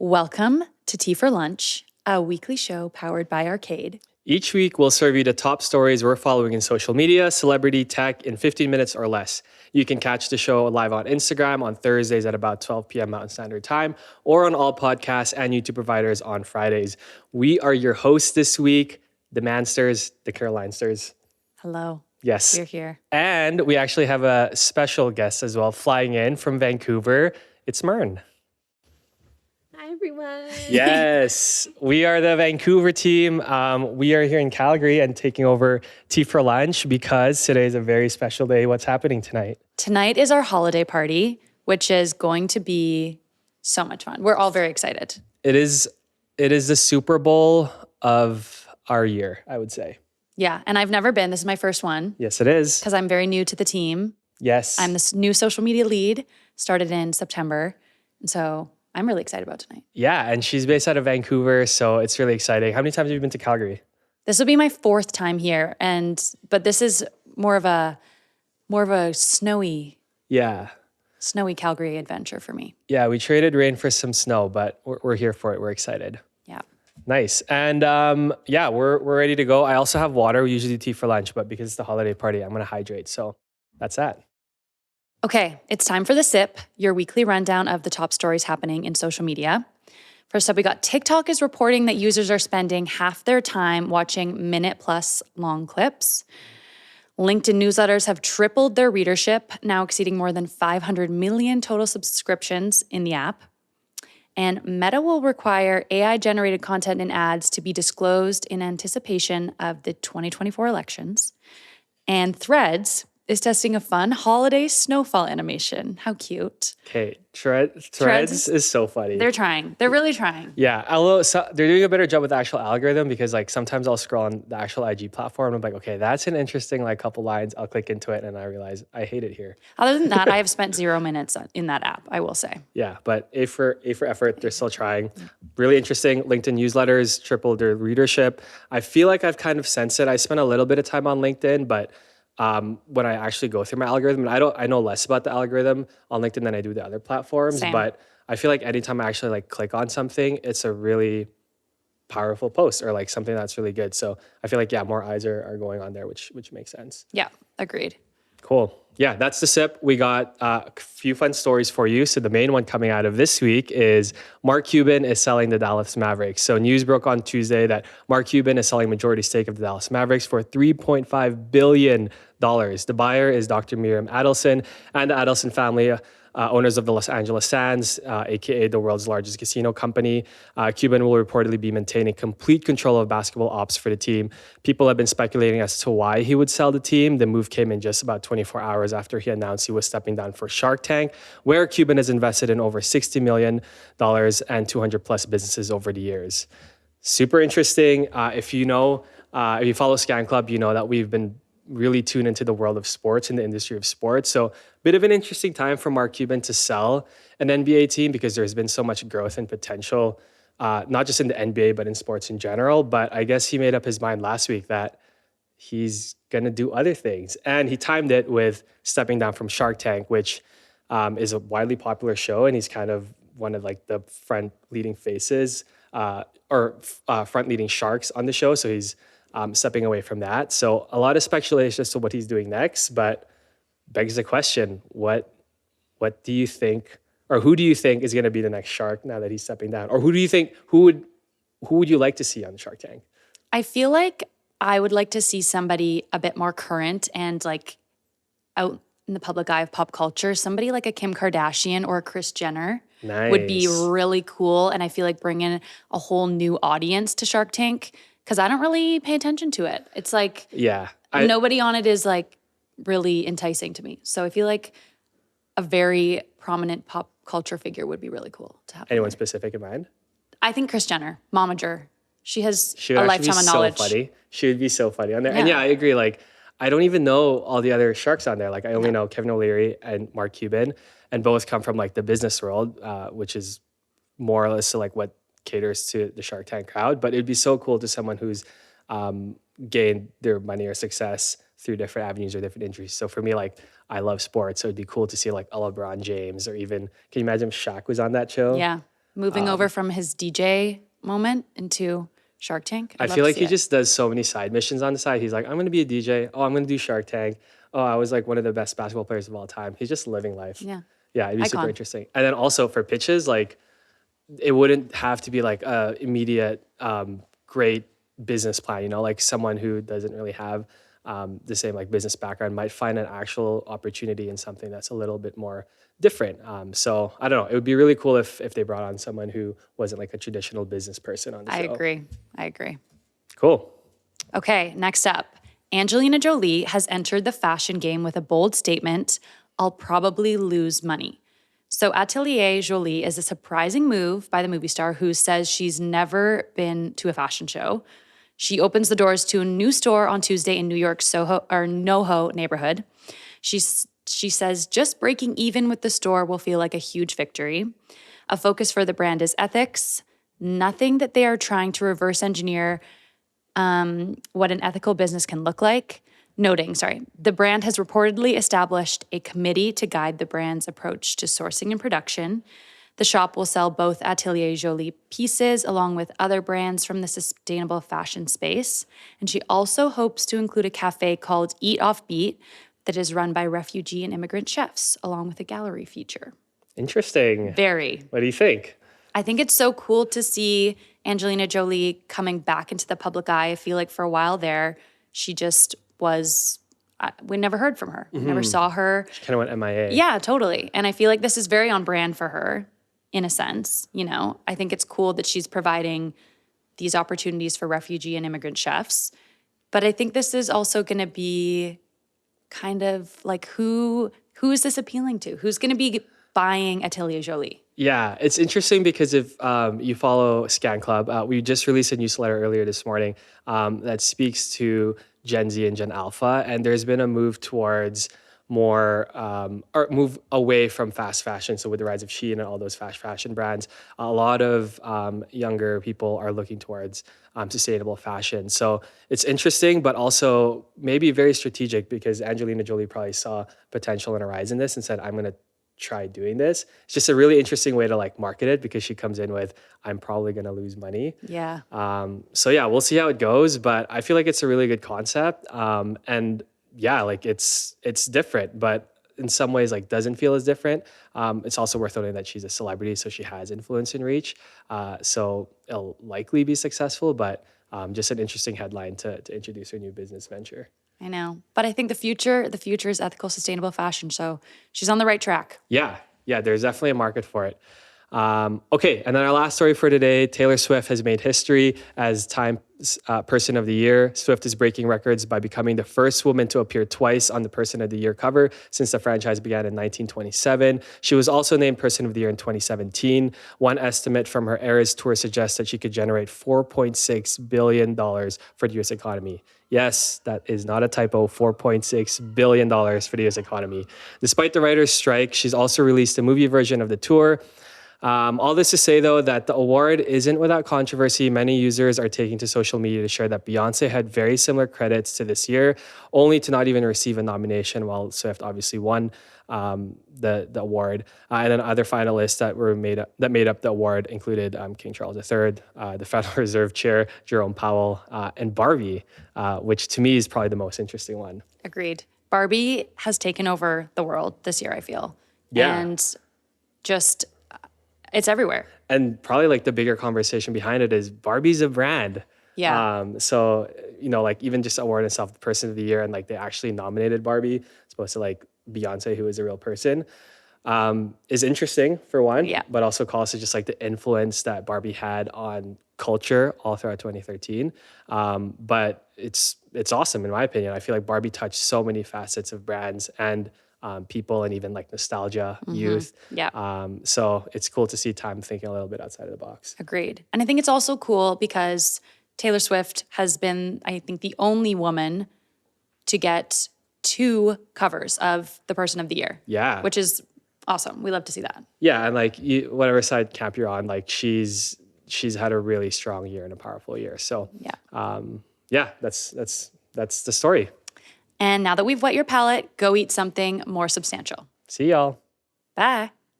Welcome to Tea for Lunch, a weekly show powered by Arcade. Each week, we'll serve you the top stories we're following in social media, celebrity, tech in 15 minutes or less. You can catch the show live on Instagram on Thursdays at about 12 p.m. Mountain Standard Time, or on all podcasts and YouTube providers on Fridays. We are your hosts this week, the Mansters, the Carolinesters. Hello. Yes. We're here. And we actually have a special guest as well, flying in from Vancouver. It's Mern. Hi, everyone. Yes, we are the Vancouver team. We are here in Calgary and taking over Tea for Lunch because today is a very special day. What's happening tonight? Tonight is our holiday party, which is going to be so much fun. We're all very excited. It is the Super Bowl of our year, I would say. Yeah, and I've never been. This is my first one. Yes, it is. Because I'm very new to the team. Yes. I'm the new social media lead, started in September. And so I'm really excited about tonight. Yeah, and she's based out of Vancouver, so it's really exciting. How many times have you been to Calgary? This will be my fourth time here, but this is more of a snowy Calgary adventure for me. Yeah, we traded rain for some snow, but we're here for it. We're excited. Yeah. Nice. And we're ready to go. I also have water. We usually do tea for lunch, but because it's the holiday party, I'm going to hydrate. So that's that. Okay, it's time for The Sip, your weekly rundown of the top stories happening in social media. First up, we got TikTok is reporting that users are spending half their time watching minute-plus long clips. LinkedIn newsletters have tripled their readership, now exceeding more than 500 million total subscriptions in the app. And Meta will require AI-generated content and ads to be disclosed in anticipation of the 2024 elections. And Threads is testing a fun holiday snowfall animation. How cute. Okay, Threads is so funny. They're trying. They're really trying. Yeah, although they're doing a better job with the actual algorithm because like sometimes I'll scroll on the actual IG platform and I'm like, okay, that's an interesting like couple lines. I'll click into it and I realize I hate it here. Other than that, I have spent 0 minutes in that app, I will say. Yeah, but A for effort, they're still trying. Really interesting. LinkedIn newsletters tripled their readership. I feel like I've kind of sensed it. I spent a little bit of time on LinkedIn, but when I actually go through my algorithm, and I know less about the algorithm on LinkedIn than I do the other platforms, Same. But I feel like anytime I actually like click on something, it's a really powerful post or like something that's really good. So I feel like, yeah, more eyes are going on there, which makes sense. Yeah, agreed. Cool. Yeah, that's the sip. We got a few fun stories for you. So the main one coming out of this week is Mark Cuban is selling the Dallas Mavericks. So news broke on Tuesday that Mark Cuban is selling majority stake of the Dallas Mavericks for $3.5 billion. The buyer is Dr. Miriam Adelson and the Adelson family, owners of the Los Angeles Sands, aka the world's largest casino company. Cuban will reportedly be maintaining complete control of basketball ops for the team. People have been speculating as to why he would sell the team. The move came in just about 24 hours after he announced he was stepping down for Shark Tank, where Cuban has invested in over $60 million and 200 plus businesses over the years. Super interesting. If you follow Scan Club, you know that we've been really tuned into the world of sports and the industry of sports. So bit of an interesting time for Mark Cuban to sell an NBA team because there's been so much growth and potential, not just in the NBA, but in sports in general. But I guess he made up his mind last week that he's going to do other things. And he timed it with stepping down from Shark Tank, which is a widely popular show. And he's kind of one of like the front leading faces front leading sharks on the show. So he's stepping away from that. So a lot of speculation as to what he's doing next, but begs the question, what do you think, or who do you think is going to be the next shark now that he's stepping down? Or who would you like to see on Shark Tank? I feel like I would like to see somebody a bit more current and like out in the public eye of pop culture. Somebody like a Kim Kardashian or a Kris Jenner would be really cool. And I feel like bringing a whole new audience to Shark Tank because I don't really pay attention to it. It's like nobody on it is like really enticing to me. So I feel like a very prominent pop culture figure would be really cool to have. Anyone specific in mind? I think Kris Jenner, Momager. She has She would a actually lifetime be of so knowledge. funny. She would be so funny on there. Yeah. And yeah, I agree. Like, I don't even know all the other sharks on there. Like, I only know Kevin O'Leary and Mark Cuban, and both come from like the business world, which is more or less to like what caters to the Shark Tank crowd. But it'd be so cool to someone who's gained their money or success through different avenues or different injuries. So for me, like, I love sports, so it'd be cool to see like a LeBron James or even, can you imagine if Shaq was on that show? Yeah. Moving over from his DJ moment into Shark Tank. I I'd love feel to like see he it. just does so many side missions on the side. He's like, I'm going to be a DJ. Oh, I'm going to do Shark Tank. Oh, I was like one of the best basketball players of all time. He's just living life. Yeah. Yeah, it'd be super Icon. interesting. And then also for pitches, like it wouldn't have to be like a immediate great business plan, like someone who doesn't really have the same like business background might find an actual opportunity in something that's a little bit more different. So I don't know, it would be really cool if they brought on someone who wasn't like a traditional business person on the show. I agree. Cool. Okay, next up. Angelina Jolie has entered the fashion game with a bold statement, I'll probably lose money. So Atelier Jolie is a surprising move by the movie star who says she's never been to a fashion show. She opens the doors to a new store on Tuesday in New York's NoHo neighborhood. She says just breaking even with the store will feel like a huge victory. A focus for the brand is ethics, nothing that they are trying to reverse engineer what an ethical business can look like. Noting, the brand has reportedly established a committee to guide the brand's approach to sourcing and production. The shop will sell both Atelier Jolie pieces along with other brands from the sustainable fashion space. And she also hopes to include a cafe called Eat Off Beat that is run by refugee and immigrant chefs, along with a gallery feature. Interesting. Very. What do you think? I think it's so cool to see Angelina Jolie coming back into the public eye. I feel like for a while there, she just was, we never heard from her. We never saw her. She kind of went MIA. Yeah, totally. And I feel like this is very on brand for her in a sense. I think it's cool that she's providing these opportunities for refugee and immigrant chefs. But I think this is also going to be kind of like who is this appealing to? Who's going to be buying Atelier Jolie? Yeah, it's interesting because if you follow Scan Club, we just released a newsletter earlier this morning that speaks to Gen Z and Gen Alpha, and there's been a move towards more or move away from fast fashion. So with the rise of Shein and all those fast fashion brands, a lot of younger people are looking towards sustainable fashion. So it's interesting, but also maybe very strategic because Angelina Jolie probably saw potential and a rise in this and said, I'm going to try doing this. It's just a really interesting way to like market it because she comes in with, I'm probably going to lose money. Yeah. So yeah, we'll see how it goes, but I feel like it's a really good concept. And yeah, like it's different, but in some ways like doesn't feel as different. It's also worth noting that she's a celebrity, so she has influence and reach. So it'll likely be successful, but just an interesting headline to introduce her new business venture. I know. But I think the future is ethical, sustainable fashion. So she's on the right track. Yeah, there's definitely a market for it. Okay, and then our last story for today, Taylor Swift has made history as Time Person of the Year. Swift is breaking records by becoming the first woman to appear twice on the Person of the Year cover since the franchise began in 1927. She was also named Person of the Year in 2017. One estimate from her Eras tour suggests that she could generate $4.6 billion for the U.S. economy. Yes, that is not a typo, $4.6 billion for the U.S. economy. Despite the writer's strike, she's also released a movie version of the tour. All this to say, though, that the award isn't without controversy. Many users are taking to social media to share that Beyonce had very similar credits to this year, only to not even receive a nomination, while Swift obviously won the award. And then other finalists that made up the award included King Charles III, the Federal Reserve Chair Jerome Powell, and Barbie, which to me is probably the most interesting one. Agreed. Barbie has taken over the world this year, I feel. Yeah. And just, it's everywhere. And probably like the bigger conversation behind it is Barbie's a brand. Yeah. So, like even just awarding itself the Person of the Year and like they actually nominated Barbie as opposed to like Beyonce, who is a real person, is interesting for one, but also calls to just like the influence that Barbie had on culture all throughout 2013. But it's awesome in my opinion. I feel like Barbie touched so many facets of brands and people and even like nostalgia, youth. Yeah. So it's cool to see Time thinking a little bit outside of the box. Agreed. And I think it's also cool because Taylor Swift has been, I think, the only woman to get 2 covers of the Person of the Year. Yeah. Which is awesome. We love to see that. Yeah. And like whatever side camp you're on, like she's had a really strong year and a powerful year. So that's the story. And now that we've wet your palate, go eat something more substantial. See y'all. Bye.